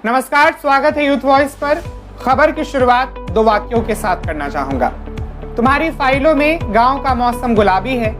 नमस्कार, स्वागत है यूथ वॉइस पर। खबर की शुरुआत दो वाक्यों के साथ करना चाहूंगा। तुम्हारी फाइलों में गांव का मौसम गुलाबी है,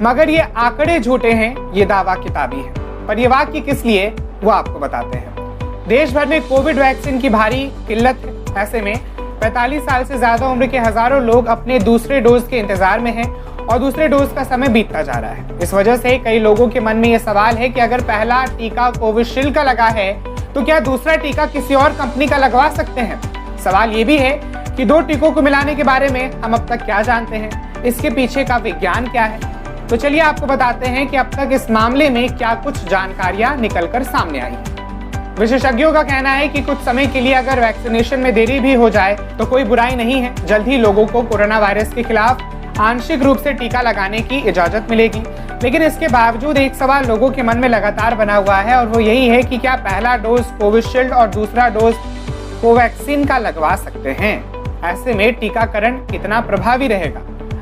मगर ये आंकड़े झूठे हैं, ये दावा किताबी है। पर ये वाक्य किस लिए, वो आपको बताते हैं। देश भर में कोविड वैक्सीन की भारी किल्लत है। ऐसे में 45 साल से ज्यादा उम्र के हजारों लोग अपने दूसरे डोज के इंतजार में हैं और दूसरे डोज का समय बीतता जा रहा है। इस वजह से कई लोगों के मन में ये सवाल है कि अगर पहला टीका कोविशील्ड का लगा है तो क्या दूसरा टीका किसी और कंपनी का लगवा सकते हैं। सवाल ये भी है कि दो टीकों को मिलाने के बारे में हम अब तक क्या जानते हैं, इसके पीछे का विज्ञान क्या है। तो चलिए आपको बताते हैं कि अब तक इस मामले में क्या कुछ जानकारियां निकलकर सामने आई हैं। विशेषज्ञों का कहना है कि कुछ समय के लिए अगर वैक्सीनेशन में देरी भी हो जाए तो कोई बुराई नहीं है। जल्द ही लोगों को कोरोना वायरस के खिलाफ आंशिक रूप से टीका लगाने की इजाजत मिलेगी। लेकिन इसके बावजूद एक सवाल लोगों के मन में लगातार बना हुआ है और वो यही है कि क्या पहला डोज कोविशील्ड और दूसरा डोज कोवैक्सीन का लगवा सकते हैं। ऐसे में टीकाकरण कितना प्रभावी रहेगा।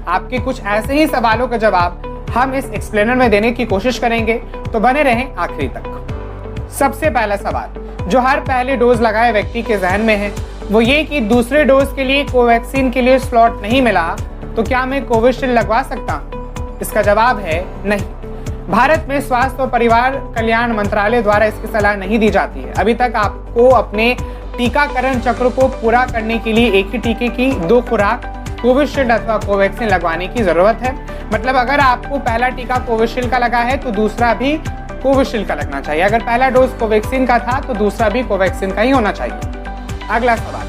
आपके कुछ ऐसे ही सवालों का जवाब हम इस एक्सप्लेनर में देने की कोशिश करेंगे, तो बने रहें आखिरी तक। सबसे पहला सवाल जो हर पहले डोज लगाए व्यक्ति के जहन में है वो ये कि दूसरे डोज के लिए कोवैक्सीन के लिए स्लॉट नहीं मिला तो क्या मैं कोविशील्ड लगवा सकता हूँ। इसका जवाब है नहीं। भारत में स्वास्थ्य और परिवार कल्याण मंत्रालय द्वारा इसकी सलाह नहीं दी जाती है। अभी तक आपको अपने टीकाकरण चक्र को पूरा करने के लिए एक ही टीके की दो खुराक कोविशील्ड अथवा कोवैक्सीन लगवाने की जरूरत है। मतलब अगर आपको पहला टीका कोविशील्ड का लगा है तो दूसरा भी कोविशील्ड का लगना चाहिए। अगर पहला डोज कोवैक्सीन का था तो दूसरा भी कोवैक्सीन का ही होना चाहिए। अगला सवाल,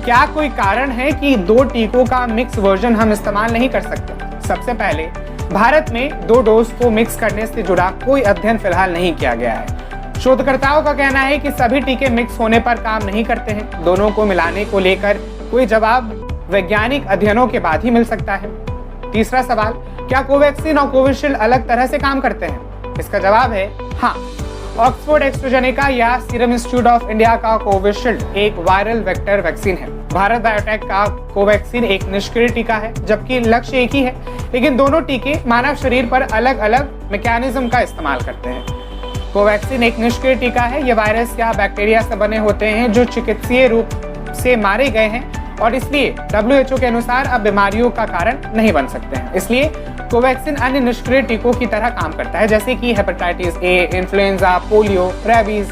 क्या कोई कारण है कि दो टीकों का मिक्स वर्जन हम इस्तेमाल नहीं कर सकते। सबसे पहले भारत में दो डोज को मिक्स करने से जुड़ा कोई अध्ययन फिलहाल नहीं किया गया है। शोधकर्ताओं का कहना है कि सभी टीके मिक्स होने पर काम नहीं करते हैं। दोनों को मिलाने को लेकर कोई जवाब वैज्ञानिक अध्ययनों के बाद ही मिल सकता है। तीसरा सवाल, क्या कोवैक्सीन और कोविशील्ड अलग तरह से काम करते हैं। इसका जवाब है हाँ। ऑक्सफोर्ड एस्ट्राजेनेका या सीरम इंस्टीट्यूट ऑफ इंडिया का कोविशील्ड एक वायरल वेक्टर वैक्सीन है। भारत बायोटेक का कोवैक्सीन एक निष्क्रिय टीका है, जबकि लक्ष्य एक ही है, लेकिन दोनों टीके मानव शरीर पर अलग अलग मैकेनिज्म का इस्तेमाल करते हैं। कोवैक्सीन एक निष्क्रिय टीका है। ये वायरस या बैक्टीरिया से बने होते हैं जो चिकित्सीय रूप से मारे गए हैं और इसलिए WHO के अनुसार अब बीमारियों का कारण नहीं बन सकते हैं। इसलिए कोवैक्सीन अन्य निष्क्रिय टीकों की तरह काम करता है, जैसे कि hepatitis A, influenza, polio, rabies.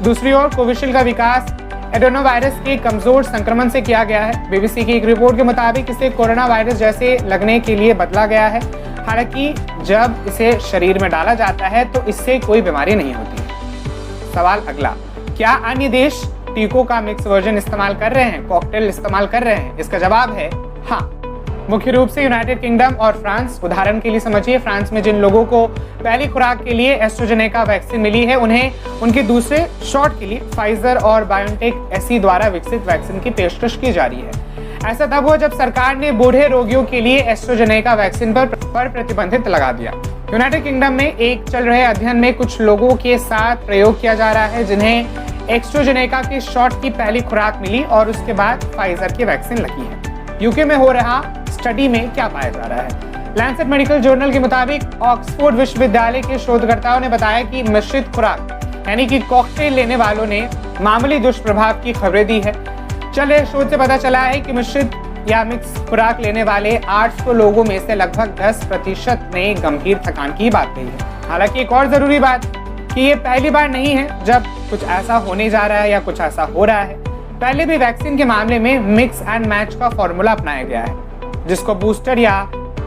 दूसरी ओर कोविशील्ड का विकास एडेनोवायरस के कमजोर संक्रमण से किया गया है। BBC की एक रिपोर्ट के मुताबिक इसे कोरोना वायरस जैसे लगने के लिए बदला गया है। हालांकि जब इसे शरीर में डाला जाता है तो इससे कोई बीमारी नहीं होती। सवाल अगला, क्या अन्य देश टीकों का मिक्स वर्जन इस्तेमाल कर रहे हैं, कॉकटेल इस्तेमाल कर रहे हैं। इसका जवाब है हाँ। मुख्य रूप से यूनाइटेड किंगडम और फ्रांस। उदाहरण के लिए समझिए, फ्रांस में जिन लोगों को पहली खुराक के लिए एस्ट्राजेनेका वैक्सीन मिली है उन्हें उनके दूसरे शॉट के लिए फाइजर और बायोटेक एसी द्वारा विकसित वैक्सीन की पेशकश की जा रही है। ऐसा तब हुआ जब सरकार ने बूढ़े रोगियों के लिए एस्ट्राजेनेका वैक्सीन पर प्रतिबंधित लगा दिया। यूनाइटेड किंगडम में एक चल रहे अध्ययन में कुछ लोगों के साथ प्रयोग किया जा रहा है जिन्हें एस्ट्राजेनेका के शॉट की पहली खुराक मिली और उसके बाद फाइजर की वैक्सीन लगी है। यूके में हो रहा स्टडी में क्या पाया जा रहा है। लैंसेट मेडिकल जर्नल के मुताबिक ऑक्सफोर्ड विश्वविद्यालय के शोधकर्ताओं ने बताया कि मिश्रित खुराक यानी कि कॉकटेल लेने वालों ने मामूली दुष्प्रभाव की खबरें दी है। चल रहे शोध से पता चला है कि मिश्रित या मिक्स खुराक लेने वाले 800 लोगों में से लगभग 10% ने गंभीर थकान की बात कही है। हालांकि एक और जरूरी बात कि ये पहली बार नहीं है जब कुछ ऐसा होने जा रहा है या कुछ ऐसा हो रहा है। पहले भी वैक्सीन के मामले में मिक्स एंड मैच का फॉर्मूला अपनाया गया है, जिसको बूस्टर या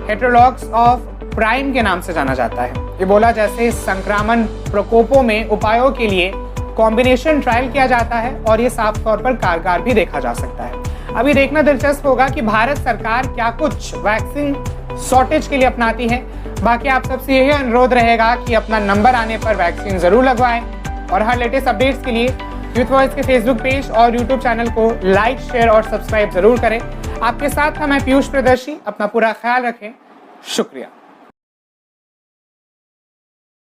हेटेरोलॉग्स ऑफ प्राइम के नाम से जाना जाता है। इबोला जैसे संक्रामक प्रकोपों में उपायों के लिए कॉम्बिनेशन ट्रायल किया जाता है और ये साफ तौर पर कारगर भी देखा जा सकता है। अभी देखना दिलचस्प होगा कि भारत सरकार क्या कुछ वैक्सीन शॉर्टेज के लिए अपनाती है। बाकी आप सबसे यही अनुरोध रहेगा कि अपना नंबर आने पर वैक्सीन जरूर लगवाएं और हर लेटेस्ट अपडेट्स के लिए यूथ वॉइस के फेसबुक पेज और यूट्यूब चैनल को लाइक, शेयर और सब्सक्राइब जरूर करें। आपके साथ मैं पीयूष प्रियदर्शी। अपना पूरा ख्याल रखें। शुक्रिया।